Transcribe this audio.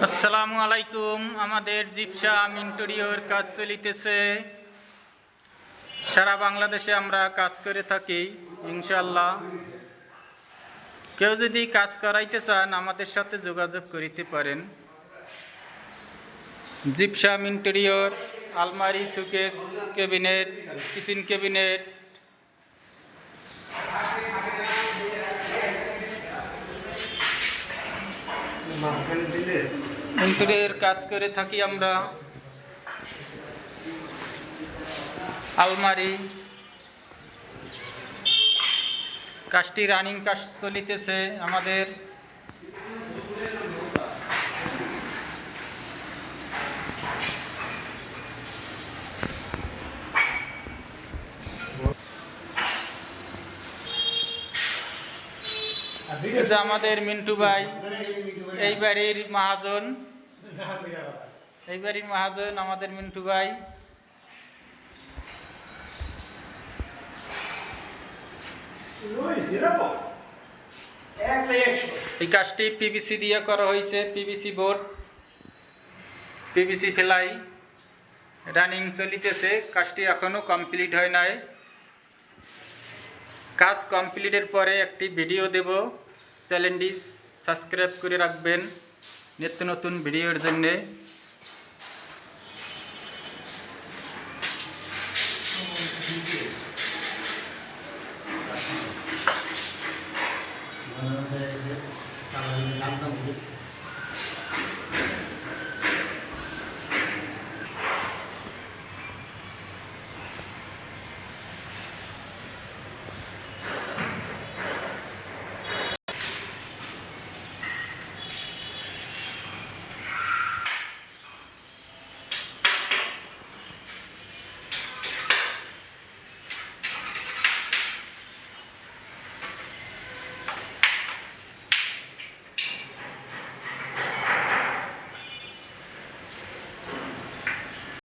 আসসালামু আলাইকুম। আমাদের জিপসাম ইন্টেরিয়র কাজ চলিতেছে। সারা বাংলাদেশে আমরা কাজ করে থাকি ইনশাআল্লাহ। কেউ যদি কাজ করাইতে চান আমাদের সাথে যোগাযোগ করিতে পারেন। জিপসাম ইন্টেরিয়র, আলমারি, সুকেস, ক্যাবিনেট, কিচেন ক্যাবিনেট, ইন্টেরিয়র কাজ করে থাকি আমরা। আলমারি কাজটি রানিং কাজ চলিতেছে আমাদের। আমাদের মিন্টু ভাই এই বাড়ির মহাজন, আমাদের মিন্টু ভাই। এই কাজটি পিভিসি দিয়ে করা হয়েছে, পিভিসি বোর্ড, পিভিসি ফেলাই রানিং চলিতেছে। কাজটি এখনো কমপ্লিট হয় নাই। কাজ কমপ্লিটের পরে একটি ভিডিও দেব। চ্যানেলটি সাবস্ক্রাইব করে রাখবেন নিত্য নতুন ভিডিওর জন্যে।